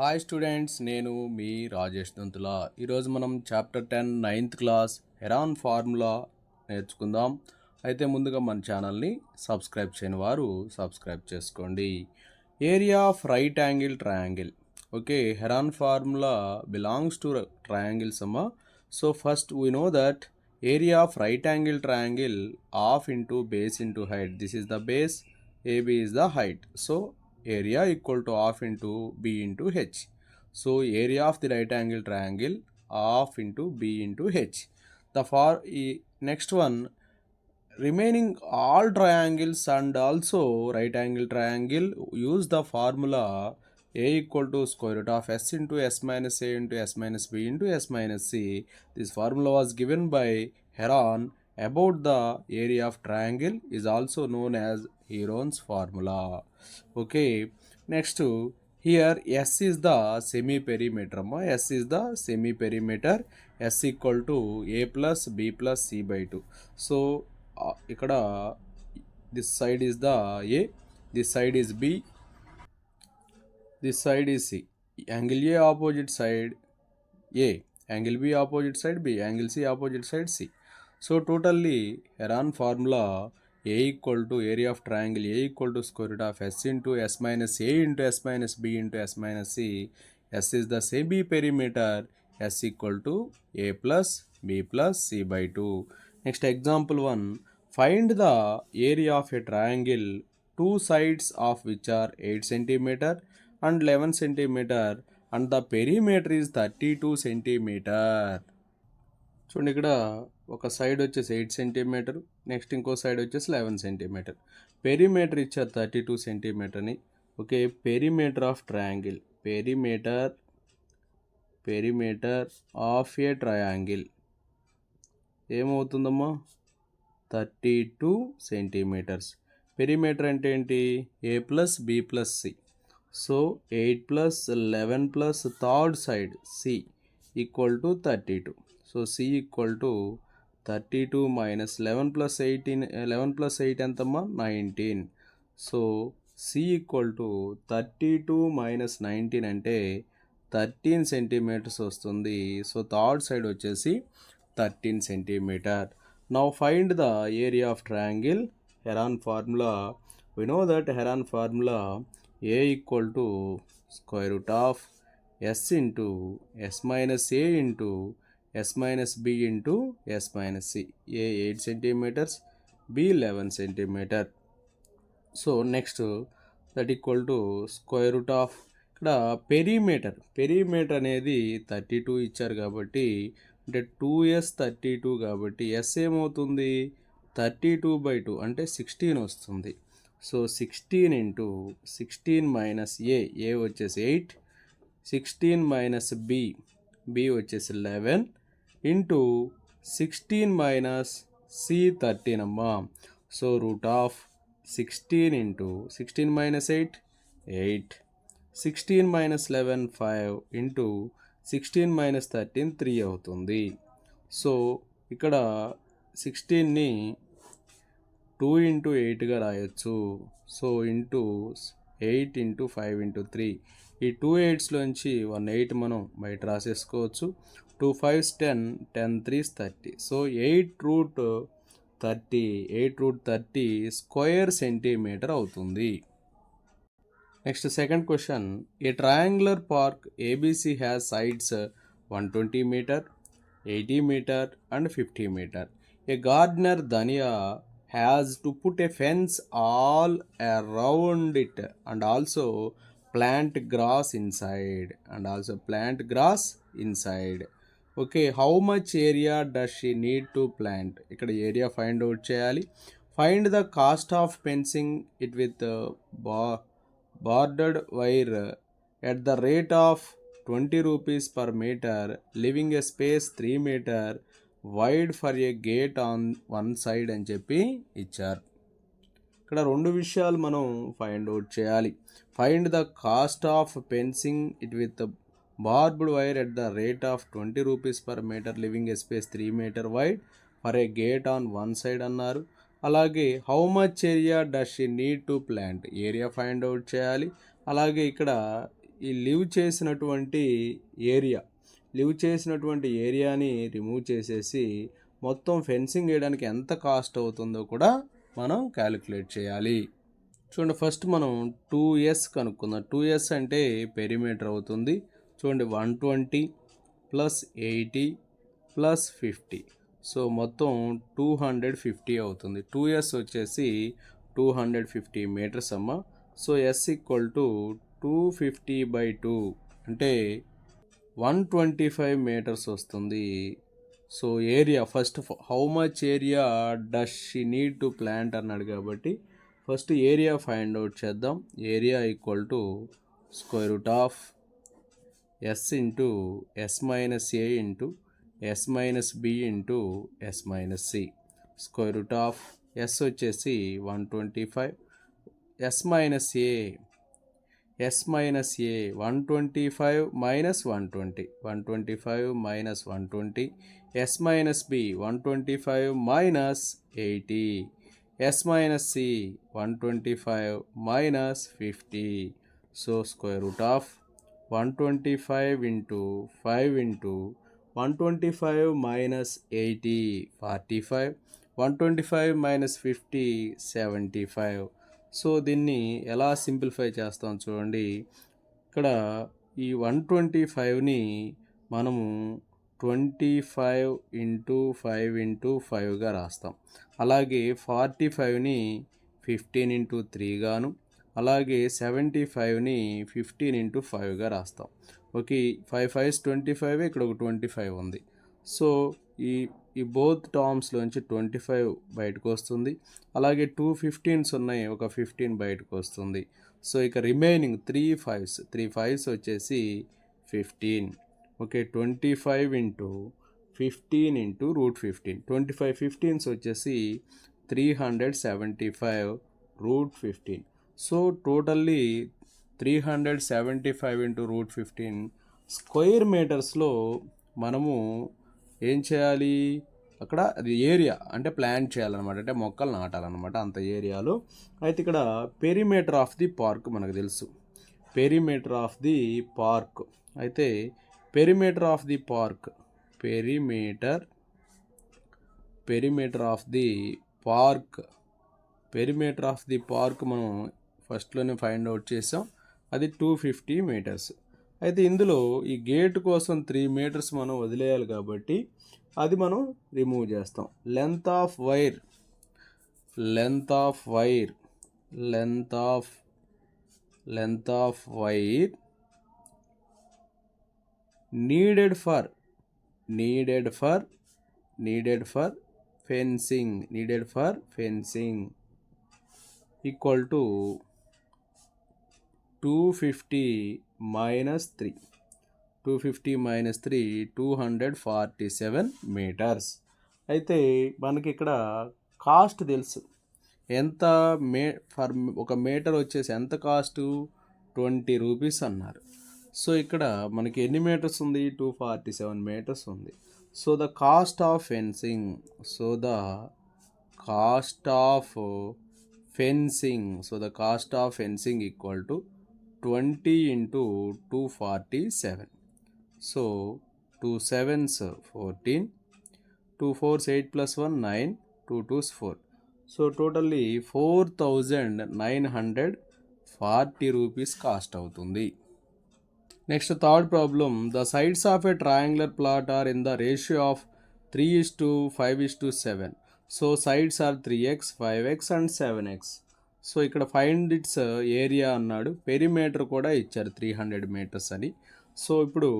Hi students, నేను మీ రాజేష్ దంతుల. ఈరోజు మనం chapter 10 9th class heron formula నేర్చుకుందాం. అయితే ముందుగా మన ఛానల్ని సబ్స్క్రైబ్ చేయని వారు సబ్స్క్రైబ్ చేసుకోండి. Area of right angle triangle. Okay, Heron formula belongs to triangles అమ్మా. So first we know that area of right angle triangle half into base into height. This is the base, AB is the height. So area equal to half into B into H. So area of the right angle triangle half into B into H. The next one, remaining all triangles and also right angle triangle use the formula A equal to square root of S into S minus A into S minus B into S minus C. This formula was given by Heron about the area of triangle is also known as Heron's formula. Okay, next here S is the semi perimeter. S is the semi perimeter. S equal to A plus B plus C by 2. So ఇక్కడ this side is the A, this side is B, this side is C. Angle A opposite side A, angle B opposite side B, angle C opposite side C. So totally Heron formula A equal to area of triangle A equal to square root of S into S minus A into S minus B into S minus C. S is the semi perimeter. S equal to A plus B plus C by 2. Next example 1. Find the area of a triangle, two sides of which are 8 cm and 11 cm and the perimeter is 32 cm. చూడండి, ఇక్కడ ఒక side వచ్చేసి 8 centimetre, next ఇంకో side వచ్చేసి 11 centimetre. Perimeter ఇచ్చారు 32 సెంటీమీటర్ని. Okay, perimeter of triangle, perimeter of a triangle ఏమవుతుందమ్మా? 32 centimetres. Perimeter అంటే ఏంటి? A plus B plus C. So 8 plus 11 plus third side C equal to 32. So C equal to 32 minus 11 plus 18, 11 plus 8 ఎంతమ్మా? 19. So C equal to 32 minus 19 అంటే 13 centimetres వస్తుంది. So third side వచ్చేసి 13 centimetre. Now find the area of triangle. Heron formula. We know that Heron formula A equal to square root of S into S minus A into S minus B into S minus C. A 8 centimeters, B 11 centimeter. So next that equal to square root of ఇక్కడ perimeter అనేది 32 ఇచ్చారు కాబట్టి, అంటే 2S 32 కాబట్టి S ఏమవుతుంది? 32/2 అంటే 16 వస్తుంది. So 16 into 16 minus ఏ వచ్చేసి 8, 16 మైనస్ బి వచ్చేసి 11 ఇంటూ 16 మైనస్ సి 13 అమ్మా. So root of 16 into 16 minus 8, 16 minus 11 5 into 16 minus 13 3 అవుతుంది. సో ఇక్కడ 16ని 2 ఇంటూ 8గా రాయొచ్చు. So into 8 into 5 into 3. ఈ 2 8స్లోంచి 1 8 మనం బయట రాసేసుకోవచ్చు. 2 5s 10, 10 3s 30. So 8 root 30 square centimetre అవుతుంది. Next second question. A triangular park ABC has sides 120 meter, 80 meter and 50 meter. A gardener Dania has to put a fence all around it and also plant grass inside. Okay, how much area does she need to plant? ఇక్కడ area find out చేయాలి. Find the cost of fencing it with bordered wire at the rate of 20 rupees per meter, leaving a space 3 meter wide for a gate on one side అని చెప్పి ఇచ్చారు. ఇక్కడ రెండు విషయాలు మనం find out చేయాలి. Find the cost of fencing it with barbed wire at the rate of 20 rupees per metre, living a space 3 metre wide for a gate on one side అన్నారు. అలాగే how much area does she need to plant, area find out చేయాలి. అలాగే ఇక్కడ ఈ live చేసినటువంటి ఏరియాని remove చేసేసి మొత్తం ఫెన్సింగ్ వేయడానికి ఎంత కాస్ట్ అవుతుందో కూడా మనం క్యాలిక్యులేట్ చేయాలి. చూడండి, ఫస్ట్ మనం 2S కనుక్కుందాం. 2S అంటే పెరిమీటర్ అవుతుంది. చూడండి, 120 ప్లస్ 80 ప్లస్ 50, సో మొత్తం 250 అవుతుంది. 2S వచ్చేసి 250 మీటర్స్ అమ్మ. సో S ఈక్వల్ టు 250/2 అంటే 125 మీటర్స్ వస్తుంది. So area first how much area does she need to plant అన్నాడు కాబట్టి ఫస్ట్ ఏరియా ఫైండ్ అవుట్ చేద్దాం. Area equal to square root of S into S minus A into S minus B into S minus C. Square root of S వచ్చేసి 125, S minus A 125 minus 120, 125 minus 120, S minus B 125 minus 80, S minus C 125 minus 50. So square root of 125 into 5 into 125 minus 80 45, 125 minus 50 75. So దీన్ని ఎలా simplify చేస్తాం చూడండి. ఇక్కడ ఈ 125ని మనము 25 into 5 into 5గా రాస్తాం. అలాగే 45ని 15 ఇంటూ 3 గాను, అలాగే 75ని 15 ఇంటూ 5గా రాస్తాం. ఓకే, 5 5s 25, ఇక్కడ ఒక 25 ఉంది. సో ఈ బోత్ టర్మ్స్లోంచి 25 బయటకు వస్తుంది. అలాగే 2 15s ఉన్నాయి, ఒక 15 బయటకు వస్తుంది. సో ఇక రిమైనింగ్ 3 5s వచ్చేసి 15. Okay, 25 into 15 into root 15, 25 15s వచ్చేసి 375 root 15. So totally 375 into root 15 square మీటర్స్లో మనము ఏం చేయాలి, అక్కడ అది ఏరియా అంటే ప్లాన్ చేయాలన్నమాట, అంటే మొక్కలు నాటాలన్నమాట అంత ఏరియాలో. అయితే ఇక్కడ పెరిమీటర్ ఆఫ్ ది పార్క్ మనకు తెలుసు. పెరిమీటర్ ఆఫ్ ది పార్క్ అయితే perimeter of the park perimeter of the park మనం ఫస్ట్లోనే ఫైండ్ అవుట్ చేసాం, అది 250 మీటర్స్. అయితే ఇందులో ఈ గేట్ కోసం 3 మీటర్స్ మనం వదిలేయాలి కాబట్టి అది మనం రిమూవ్ చేస్తాం. Length of wire needed for fencing equal to 250 minus 3, 247 metres. అయితే మనకి ఇక్కడ కాస్ట్ తెలుసు ఎంత, ఒక మీటర్ వచ్చేసి ఎంత కాస్ట్ 20 రూపీస్ అన్నారు. సో ఇక్కడ మనకి ఎన్ని మీటర్స్ ఉంది, 247 మీటర్స్ ఉంది. So the cost of fencing equal to 20 into 247. So 2 7s 14, 2 4s 8 plus 1 9, 2 2s 4. So totally 4940 rupees cost అవుతుంది. Next third problem, the sides of a triangular plot are in the ratio of 3:5:7. So sides are 3x 5x and 7x. So ఇక్కడ find its area అన్నాడు, perimeter కూడా ఇచ్చారు 300 metres అని. So ఇప్పుడు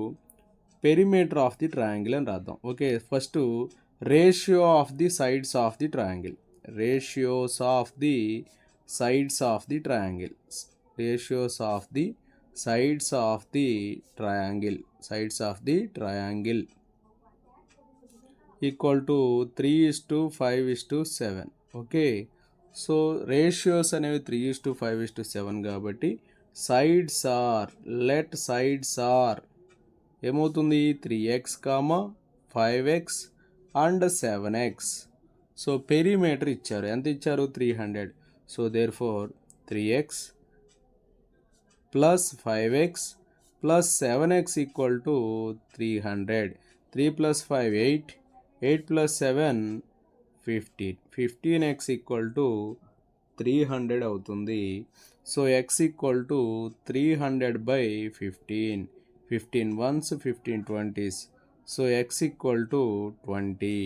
perimeter of the triangle అని రాద్దాం. Okay, first ratio of the sides of the triangle, ratios of the sides of the triangle equal to 3:5:7. Okay, so ratios అనేవి 3:5:7 కాబట్టి sides are ఏమవుతుంది, 3x, 5x and 7x. So perimeter ఇచ్చారు, ఎంత ఇచ్చారు, 300. So there for 3x plus 5x plus 7x equal to 300. 3 plus 5 8, 8 plus 7 15. 15x equal to 300 అవుతుంది. So x equal to 300/15. 15 ones, 15 20s. So x equal to 20.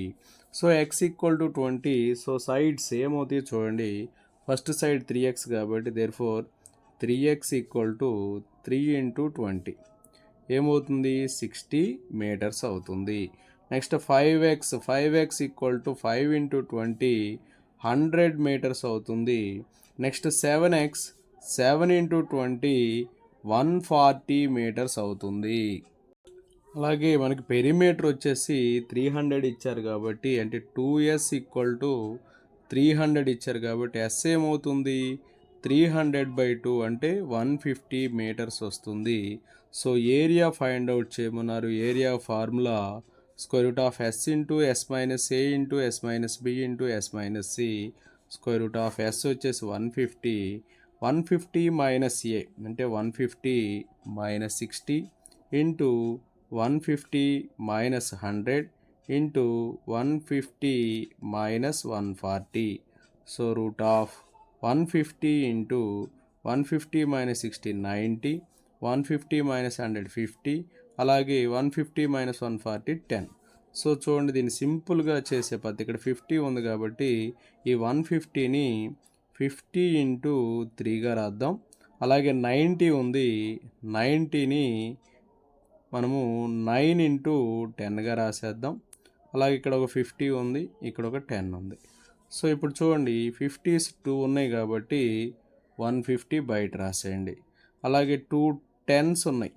So x equal to 20. So sides ఏమవుతాయి చూడండి. First side 3x కాబట్టి therefore 3x equal to 3 × 20 ఏమవుతుంది 60 metres అవుతుంది. Next 5x equal to 5 × 20 100 metres అవుతుంది. Next 7x 7 × 20 140 metres అవుతుంది. అలాగే మనకి perimeter వచ్చేసి 300 ఇచ్చారు కాబట్టి అంటే 2s ఈక్వల్ టు 300 ఇచ్చారు కాబట్టి s ఏమవుతుంది 300/2 అంటే 150 మీటర్స్ వస్తుంది. సో ఏరియా ఫైండ్ అవుట్ చేయమన్నారు. Area formula √s × s - a × s - b × s - c. √s వచ్చేసి 150. 150 మైనస్ a అంటే 150 minus 60 into 150 minus 100 into 150 minus 140. So √150 into 150 minus 60 90, 150 minus 100 50, అలాగే 150 మైనస్ 140 10. సో చూడండి దీన్ని సింపుల్గా చేసే పద్ధతి ఇక్కడ 50 ఉంది కాబట్టి ఈ 150ని 50 ఇంటూ 3గా రాద్దాం. అలాగే 90 ఉంది 90ని మనము 9 ఇంటూ 10గా రాసేద్దాం. అలాగే ఇక్కడ ఒక 50 ఉంది ఇక్కడ ఒక 10 ఉంది. సో ఇప్పుడు చూడండి 50s 2 ఉన్నాయి కాబట్టి 150 బయట రాసేయండి. అలాగే 2 10s ఉన్నాయి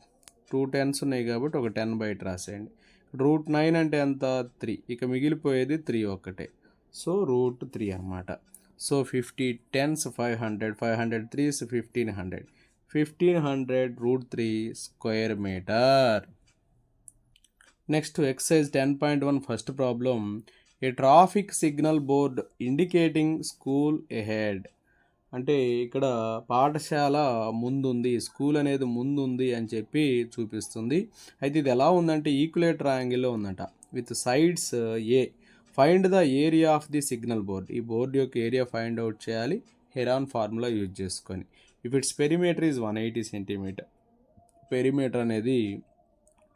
2 10s ఉన్నాయి కాబట్టి ఒక 10 బయట రాసేయండి. √9 అంటే ఎంత 3, ఇక మిగిలిపోయేది 3 ఒక్కటే. సో √3 అన్నమాట. So 50 10s 500, 500 3s 1500, 1500 √3 square metre. Next exercise 10.1 first problem. A traffic signal board indicating school ahead. అంటే ఇక్కడ పాఠశాల ముందుంది, స్కూల్ అనేది ముందుంది అని చెప్పి చూపిస్తుంది. అయితే ఇది ఎలా ఉందంటే ఈక్యులేటర్ ట్రయాంగిల్లో ఉందంట with sides a. Find the area of the signal board. ఈ బోర్డు యొక్క ఏరియా ఫైండ్ అవుట్ చేయాలి హెరాన్ ఫార్ములా యూజ్ చేసుకొని. If its perimeter is 180 centimetre, perimeter అనేది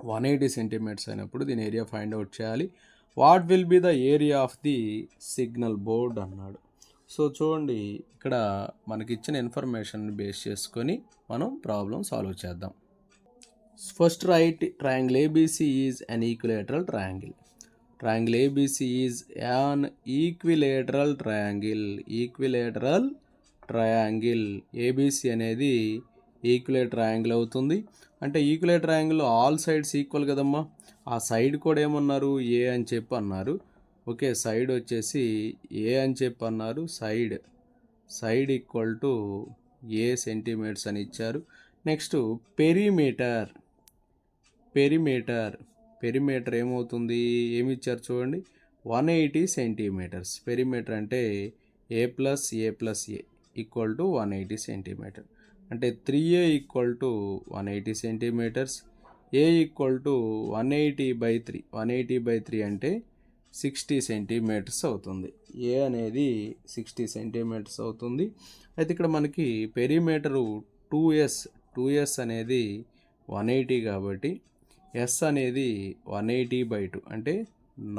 180 సెంటీమీటర్స్ అయినప్పుడు దీని ఏరియా ఫైండ్ అవుట్ చేయాలి. What will be the area of the signal board అన్నాడు. So చూడండి ఇక్కడ మనకి ఇచ్చిన ఇన్ఫర్మేషన్ బేస్ చేసుకొని మనం ప్రాబ్లం సాల్వ్ చేద్దాం. First right triangle ABC is an equilateral triangle. Triangle ABC is an equilateral triangle. Equilateral triangle ABC అనేది equilateral triangle అవుతుంది. అంటే ఈక్విలేటర్ ట్రయాంగిల్లో ఆల్ సైడ్స్ ఈక్వల్ కదమ్మా. ఆ సైడ్ కూడా ఏమన్నారు ఏ అని చెప్పి అన్నారు. ఓకే సైడ్ వచ్చేసి ఏ అని చెప్పి అన్నారు. Side equal to a centimetres అని ఇచ్చారు. నెక్స్ట్ పెరిమీటర్ ఏమవుతుంది ఏమి ఇచ్చారు చూడండి 180 సెంటీమీటర్స్. పెరిమీటర్ అంటే a plus a equal to 180 centimetre. అంటే 3a equal to 180 centimetres. A equal to 180/3. 180/3 అంటే 60 సెంటీమీటర్స్ అవుతుంది. ఏ అనేది 60 సెంటీమీటర్స్ అవుతుంది. అయితే ఇక్కడ మనకి పెరిమీటరు 2s అనేది 180 కాబట్టి ఎస్ అనేది 180/2 అంటే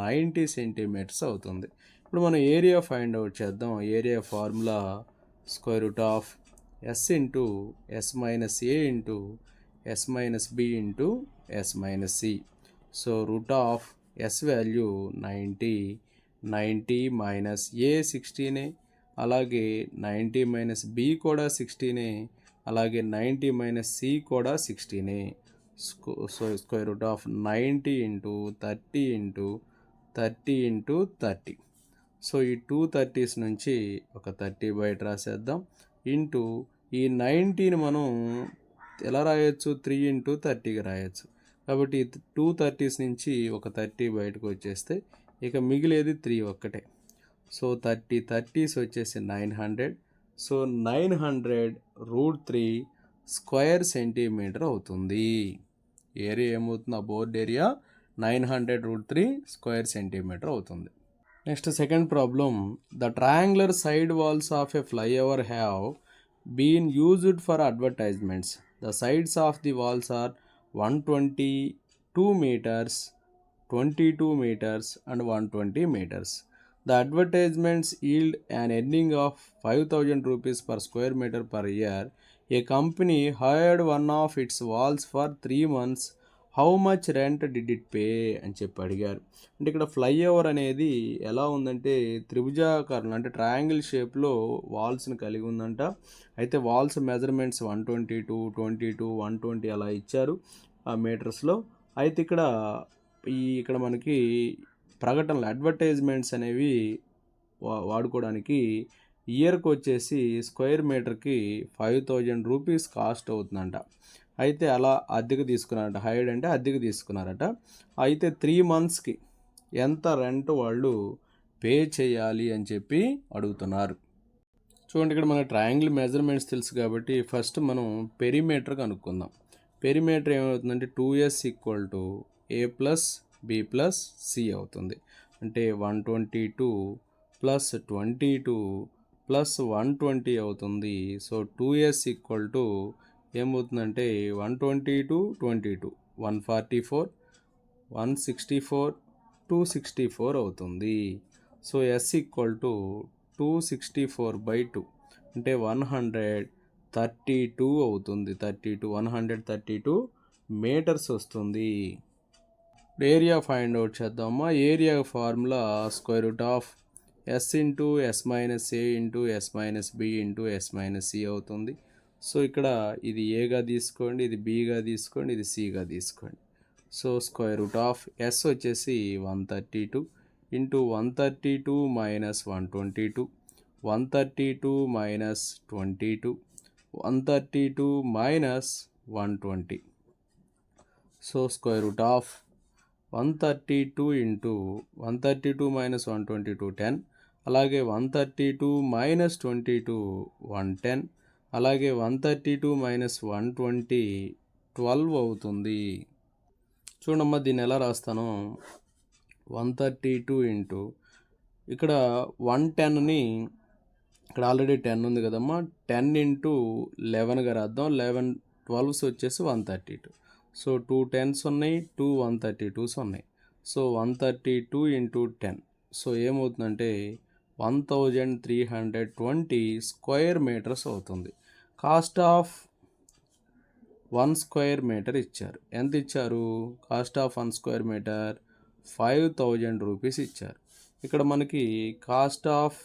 90 సెంటీమీటర్స్ అవుతుంది. ఇప్పుడు మనం ఏరియా ఫైండ్ అవుట్ చేద్దాం. Area formula √s × s - a × s - b × s - c. So √s value 90 minus a 16, అలాగే 90 మైనస్ బి కూడా 16, అలాగే 90 మైనస్ సి కూడా 16. సో √90 × 30 × 30. సో ఈ 230s నుంచి ఒక 30 బయట రాసేద్దాం. ఇంటూ ఈ 90ని మనం ఎలా రాయొచ్చు 3 × 30గా రాయొచ్చు. కాబట్టి 230s నుంచి ఒక 30 బయటకు వచ్చేస్తే ఇక మిగిలేది 3 ఒక్కటే. సో 30s వచ్చేసి 900. సో 900 √3 స్క్వేర్ సెంటీమీటర్ అవుతుంది. ఏరియా ఏమవుతుంది? ఆ బోర్డ్ ఏరియా 900√3 స్క్వేర్ సెంటీమీటర్ అవుతుంది. Next second problem, the triangular side walls of a flyover have been used for advertisements. The sides of the walls are 122 meters, 22 meters and 120 meters. The advertisements yield an earning of 5,000 rupees per square meter per year. A company hired one of its walls for 3 months. How much rent did it pay అని చెప్పి అడిగారు. అంటే ఇక్కడ flyover అనేది ఎలా ఉందంటే త్రిభుజాకారం అంటే triangle షేప్లో వాల్స్ని కలిగి ఉందంట. అయితే వాల్స్ మెజర్మెంట్స్ 122, 22, 120 అలా ఇచ్చారు ఆ మీటర్స్లో. అయితే ఇక్కడ మనకి ప్రకటనలు అడ్వర్టైజ్మెంట్స్ అనేవి వాడుకోవడానికి ఇయర్కి వచ్చేసి స్క్వేర్ మీటర్కి 5,000 రూపీస్ కాస్ట్ అవుతుందంట. అయితే అలా అద్దెకు తీసుకున్నారట. హైడ్ అంటే అద్దెకు తీసుకున్నారట. అయితే 3 monthsకి ఎంత రెంట్ వాళ్ళు పే చేయాలి అని చెప్పి అడుగుతున్నారు. చూడండి, ఇక్కడ మన ట్రయాంగిల్ మెజర్మెంట్స్ తెలుసు కాబట్టి ఫస్ట్ మనం పెరిమీటర్ కనుక్కుందాం. పెరిమీటర్ ఏమవుతుందంటే 2s = a + b + c అవుతుంది. అంటే 122 + 22 + 120 అవుతుంది. సో 2s ఏమవుతుందంటే 122, 22, 144, 164, 264 అవుతుంది. సో s = 264/2 అంటే 132 అవుతుంది. 132 మీటర్స్ వస్తుంది. ఏరియా ఫైండ్ అవుట్ చేద్దామా. Area formula √s × s - a × s - b × s - c అవుతుంది. సో ఇక్కడ ఇది ఏగా తీసుకోండి, ఇది బీగా తీసుకోండి, ఇది సిగా తీసుకోండి. సో √s వచ్చేసి 132 × 132 - 122, 132 - 22, 132 - 120. సో √132 × 132 - 122 10, అలాగే 132 - 22 110, అలాగే 132 - 120 12 అవుతుంది. చూడమ్మా, దీన్ని ఎలా రాస్తాను. 132 ఇక్కడ 110ని ఇక్కడ ఆల్రెడీ 10 ఉంది కదమ్మా, 10 × 11గా రాద్దాం. 11 12s వచ్చేసి 132. సో 2 10s ఉన్నాయి, 2 132s ఉన్నాయి. సో 132 × 10. సో ఏమవుతుందంటే 1,320 స్క్వేర్ మీటర్స్ అవుతుంది. కాస్ట్ ఆఫ్ 1 స్క్వేర్ మీటర్ ఇచ్చారు. ఎంత ఇచ్చారు? Cost of 1 square metre 5,000 rupees ఇచ్చారు. ఇక్కడ మనకి కాస్ట్ ఆఫ్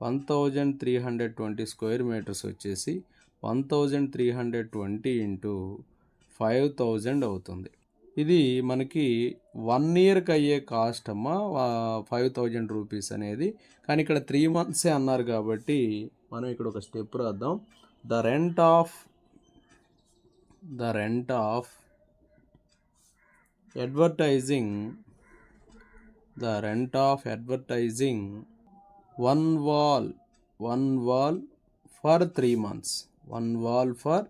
1,320 స్క్వేర్ మీటర్స్ వచ్చేసి 1,320 × 5,000 అవుతుంది. ఇది మనకి 1 yearకి అయ్యే కాస్ట్ అమ్మా 5,000 రూపీస్ అనేది. కానీ ఇక్కడ 3 months అన్నారు కాబట్టి మనం ఇక్కడ ఒక స్టెప్ రాద్దాం. The rent of advertising one wall for 3 months. 1 wall for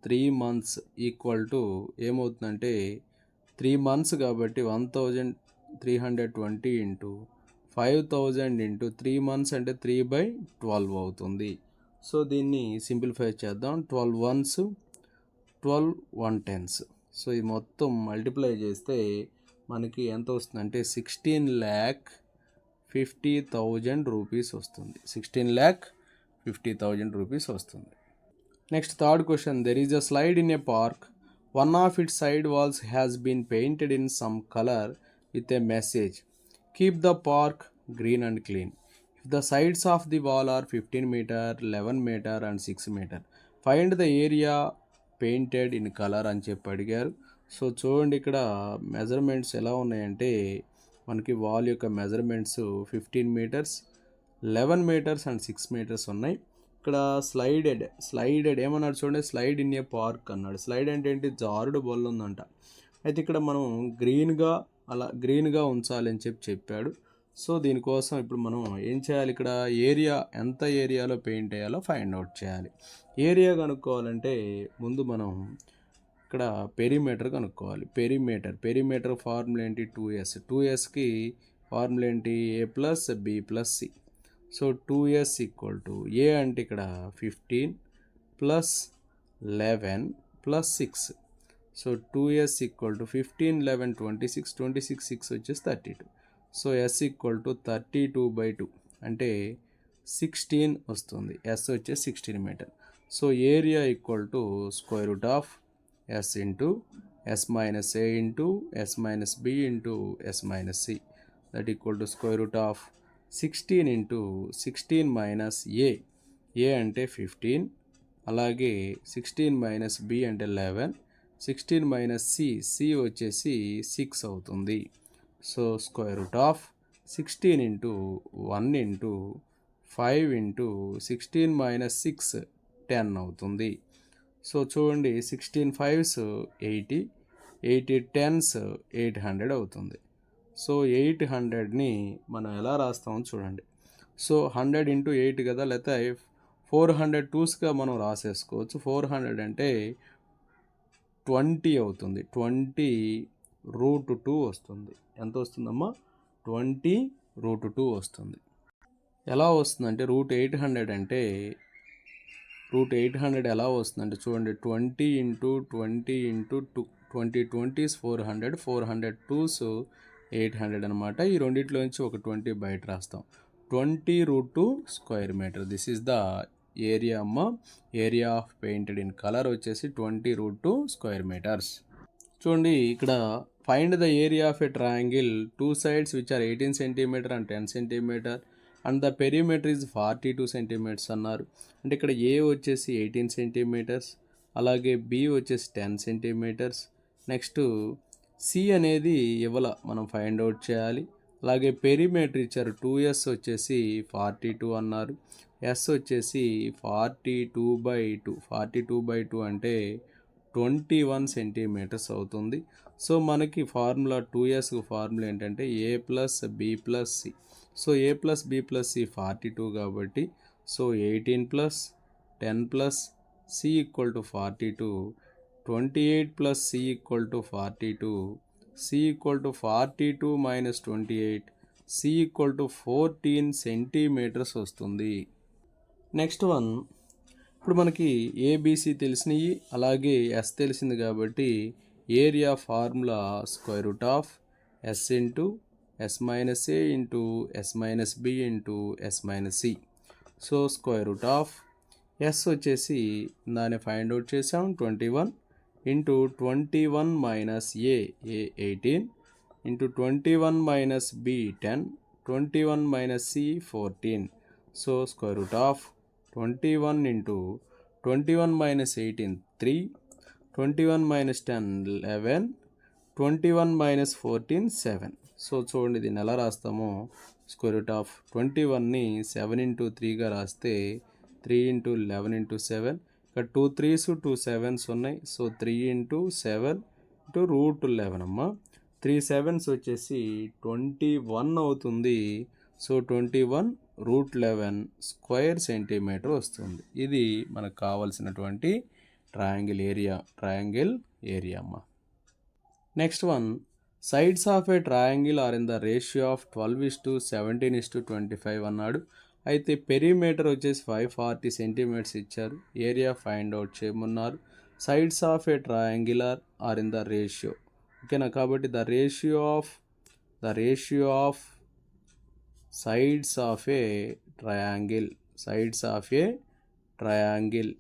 3 months equal to ఏమవుతుందంటే 3 months కాబట్టి 1,320 × 5,000 × 3 months అంటే 3/12 అవుతుంది. సో దీన్ని సింప్లిఫై చేద్దాం. 12 ones, 12 110s. సో ఇది మొత్తం మల్టిప్లై చేస్తే మనకి ఎంత వస్తుందంటే 16,50,000 రూపీస్ వస్తుంది. 16,50,000 రూపీస్ వస్తుంది. Next third question, there is a slide in a park. One of its side walls has been painted in some colour with a message, keep the park green and clean. If the sides of the wall are 15 meter, 11 meter and 6 meter, find the area painted in colour అని చెప్పి అడిగారు. So చూడండి, ఇక్కడ measurements ఎలా ఉన్నాయంటే మనకి wall యొక్క measurements 15 meters, 11 meters and 6 meters ఉన్నాయి. ఇక్కడ స్లైడెడ్ ఏమన్నాడు చూడండి, స్లైడ్ ఇన్ ఏ పార్క్ అన్నాడు. స్లైడ్ అంటే ఏంటి? జారుడు బల్ల ఉందంట. అయితే ఇక్కడ మనం గ్రీన్గా ఉంచాలి అని చెప్పాడు. సో దీనికోసం ఇప్పుడు మనం ఏం చేయాలి, ఇక్కడ ఏరియా ఎంత ఏరియాలో పెయింట్ వేయాలో ఫైండ్ అవుట్ చేయాలి. ఏరియా కనుక్కోవాలంటే ముందు మనం ఇక్కడ పెరిమీటర్ కనుక్కోవాలి. పెరిమీటర్ ఫార్ములా ఏంటి, 2s. 2sకి ఫార్ములా ఏంటి, a+b+c. So 2s equal to ఏ అంటే ఇక్కడ 15 + 11 + 6. సో 2s ఈక్వల్ టు 15, 11, 26, 26, 6 వచ్చేసి 32. సో s ఈక్వల్ టు 32/2 అంటే 16 వస్తుంది. s వచ్చేసి 16 మీటర్. So area equal to square root of s into s minus a into s minus b into s minus c, that equal to square root of 16 into 16 minus a అంటే 15, అలాగే 16 minus b అంటే 11, 16 minus c వచ్చేసి 6 అవుతుంది. So square root of 16 into 1 into 5 into 16 minus 6 10 అవుతుంది. So చూడండి, 16 5s 80, 80 10s 800 అవుతుంది. So 800ని మనం ఎలా రాస్తామో చూడండి. సో 100 ఇంటూ 8 కదా, లేకపోతే 400 2sగా మనం రాసేసుకోవచ్చు. 400 అంటే 20 అవుతుంది. 20√2 వస్తుంది. ఎంత వస్తుందమ్మా, 20√2 వస్తుంది. ఎలా వస్తుందంటే √800 అంటే √800 ఎలా వస్తుందంటే చూడండి, 20 ఇంటూ 20 ఇంటూ 2, 20 20s 400, 400 2s 800 అనమాట. ఈ రెండిట్లో నుంచి ఒక 20 బయట రాస్తాం. 20√2 square metre. This is the area అమ్మ. Area of painted in colour వచ్చేసి 20√2 స్క్వేర్ మీటర్స్. చూడండి, ఇక్కడ find the area of a triangle 2 sides which are 18 centimeter and 10 centimeter and the perimeter is 42 centimeters అన్నారు. అంటే ఇక్కడ ఏ వచ్చేసి 18 centimeters, అలాగే B వచ్చేసి 10 centimeters. నెక్స్ట్ సి అనేది ఇవ్వాల, మనం ఫైండ్ అవుట్ చేయాలి. అలాగే పెరిమీటర్ ఇచ్చారు, 2s వచ్చేసి 42 అన్నారు. ఎస్ వచ్చేసి 42/2. 42/2 అంటే 21 centimeters అవుతుంది. సో మనకి ఫార్ములా 2sకు ఫార్ములా ఏంటంటే a+b+c. సో a+b+c 42 కాబట్టి, so 18 + 10 + c equal to 42, 28 + c equal to 42, c equal to 42 - 28, c equal to 14 centimeters వస్తుంది. నెక్స్ట్ వన్, ఇప్పుడు మనకి ఏబిసి తెలిసినవి, అలాగే ఎస్ తెలిసింది కాబట్టి area formula square root of s into s minus a into s minus b into s minus c. So square root of s వచ్చేసి దాన్ని find out చేసాం, 21 into 21 minus a 18 into 21 minus b 10, 21 minus c 14. So square root of 21 into 21 minus 18 3, 21 minus 10 11, 21 minus 14 7. So చూడండి, దీన్ని ఎలా రాస్తామో, square root of 21ని 7 into 3గా రాస్తే 3 into 11 into 7, ఇక్కడ 2 3s 2 7s ఉన్నాయి. సో 3 ఇంటూ 7 ఇంటూ √11 అమ్మ. 3 7s వచ్చేసి 21 అవుతుంది. సో 21√11 స్క్వేర్ సెంటీమీటర్ వస్తుంది. ఇది మనకు కావాల్సినటువంటి ట్రయాంగిల్ ఏరియా అమ్మ. Next one, sides of a triangle are in the ratio of 12:17:25 అన్నాడు. అయితే పెరిమీటర్ వచ్చేసి 540 centimeters ఇచ్చారు. ఏరియా ఫైండ్ అవుట్ చేయమన్నారు. Sides of a triangle are in the ratio, ఓకేనా. కాబట్టి the ratio of sides of a triangle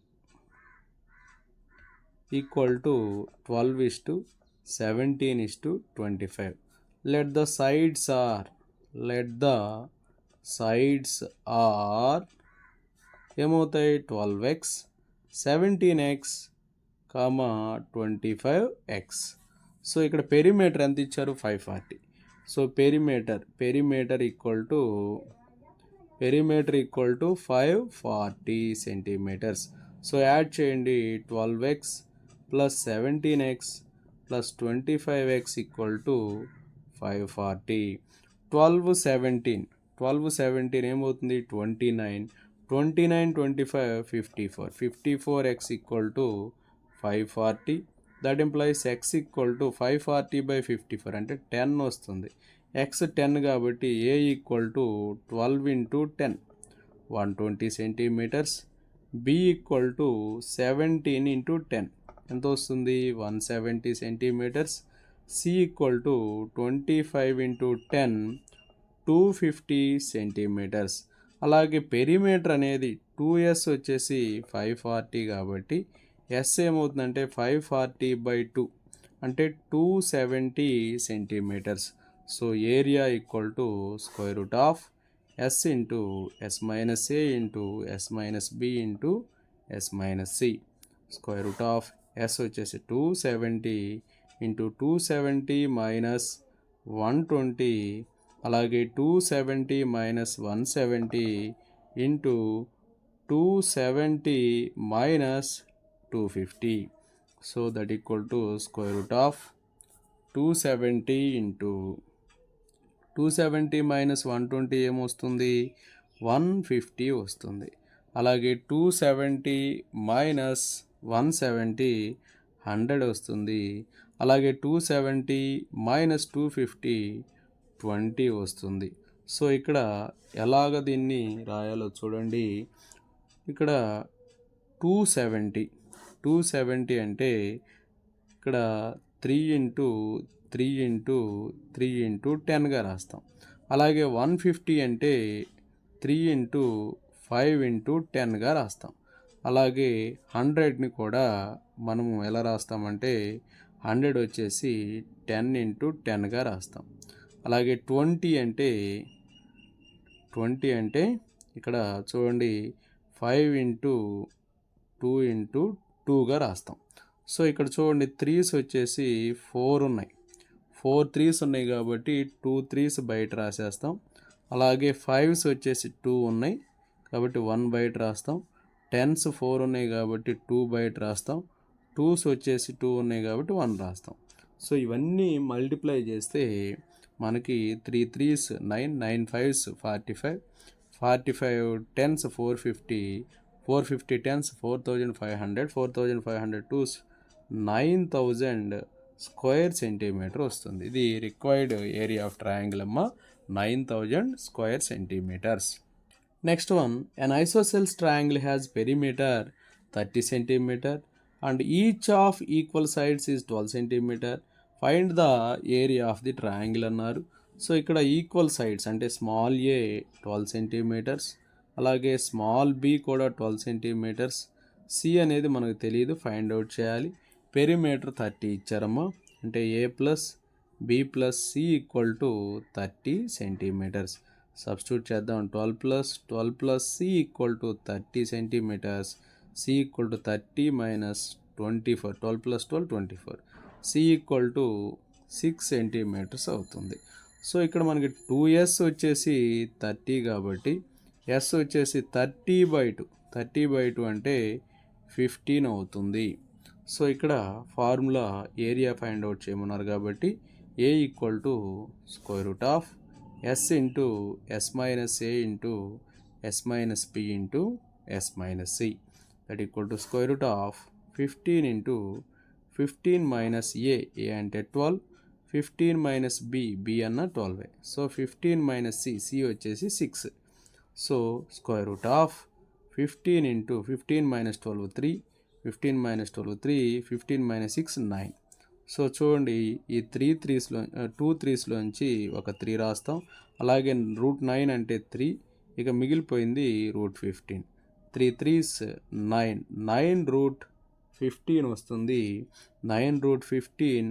equal to 12:17:25. let the sides are ఏమవుతాయి, 12x, 17x, 25x. So ఇక్కడ perimeter ఎంత ఇచ్చారు, 540. So perimeter equal to 540 centimeters. So add చేయండి, 12x + 17x + 25x equal to 540. 12 17 ఏమవుతుంది 29, 29 25 54, 54x equal to 540. That implies x equal to 540 by 54 అంటే 10 వస్తుంది. x 10 కాబట్టి a equal to 12 into 10 120 centimetres. b equal to 17 into 10 ఎంత వస్తుంది 170 centimetres. c equal to 25 into 10 250 centimetres. అలాగే perimeter అనేది 2s వచ్చేసి 540 కాబట్టి s ఏమవుతుందంటే 540 బై 2 అంటే 270 centimetres. So area equal to square root of s into s minus a into s minus b into s minus c. Square root of s వచ్చేసి 270 into 270 minus 120 అలాగే 270 minus 170 into 270 minus 250. So that equal to square root of 270 into 270 minus 120 ఏమొస్తుంది 150 వస్తుంది. అలాగే 270 minus 170 100 వస్తుంది. అలాగే 270 minus 250 20 వస్తుంది. So ఇక్కడ ఎలాగ దీన్ని రాయాలో చూడండి. ఇక్కడ 270 అంటే ఇక్కడ 3 ఇంటూ 3 ఇంటూ 3 ఇంటూ 10గా రాస్తాం. అలాగే 150 అంటే 3 ఇంటూ 5 ఇంటూ 10గా రాస్తాం. అలాగే 100ని కూడా మనము ఎలా రాస్తామంటే 100 వచ్చేసి 10 ఇంటూ 10గా రాస్తాం. అలాగే 20 అంటే ఇక్కడ చూడండి 5 ఇంటూ 2 ఇంటూ 2గా రాస్తాం. సో ఇక్కడ చూడండి 3s వచ్చేసి 4 ఉన్నాయి. 4 3s ఉన్నాయి కాబట్టి 2 3s బయట రాసేస్తాం. అలాగే 5s వచ్చేసి 2 ఉన్నాయి కాబట్టి 1 బయట రాస్తాం. 10s 4 ఉన్నాయి కాబట్టి 2 బయట రాస్తాం. 2s వచ్చేసి 2 ఉన్నాయి కాబట్టి 1 రాస్తాం. సో ఇవన్నీ మల్టిప్లై చేస్తే మనకి 3 3s 9, 9 5s 45, 45 10s 450, 450 10s 4500, 4500 2s 9000 square centimetre వస్తుంది. ఇది రిక్వైర్డ్ ఏరియా ఆఫ్ ట్రయాంగిల్ అమ్మ 9000 square centimetres. Next one, an isosceles triangle has perimeter 30 centimeter and each of equal sides is 12 centimeter. Find the area of the triangle అన్నారు. So ఇక్కడ equal sides అంటే small a 12 సెంటీమీటర్స్, అలాగే small b కూడా 12 సెంటీమీటర్స్, c అనేది మనకు తెలియదు, ఫైండ్ అవుట్ చేయాలి. పెరిమీటర్ 30 ఇచ్చారమ్మా, అంటే a plus b plus c equal to 30 centimetres. Substitute చేద్దాం. 12 plus c equal to 30 centimetres. C equal to 30 minus 24, 12 plus 12 24. C equal to 6 centimetres అవుతుంది. సో ఇక్కడ మనకి 2s వచ్చేసి 30 కాబట్టి ఎస్ వచ్చేసి 30/2 అంటే 15 అవుతుంది. సో ఇక్కడ ఫార్ములా ఏరియా ఫైండ్ అవుట్ చేయమన్నారు కాబట్టి a equal to square root of s into s minus a into s minus b into s minus c that equal to square root of 15 into 15 minus a అంటే 12, 15 minus B అన్న 12. So 15 minus C వచ్చేసి 6. So square root of 15 into 15 minus 12 3, 15 minus 12 3, 15 minus 6 9. So చూడండి ఈ 2 3స్లోంచి ఒక 3 రాస్తాం. అలాగే √9 అంటే 3, ఇక మిగిలిపోయింది √15. 3 3s 9, 9√15 వస్తుంది. 9√15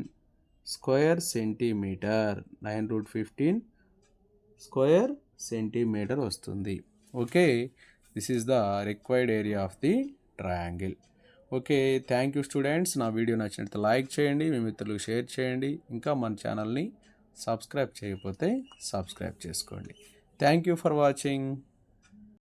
స్క్వేర్ సెంటీమీటర్, 9√15 స్క్వేర్ సెంటీమీటర్ వస్తుంది. Okay, this is the required area of the triangle. Okay, thank you students. నా వీడియో నచ్చినట్లయితే లైక్ చేయండి, మీ మిత్రులకు షేర్ చేయండి. ఇంకా మన ఛానల్ని సబ్స్క్రైబ్ చేయకపోతే సబ్స్క్రైబ్ చేసుకోండి. Thank you for watching.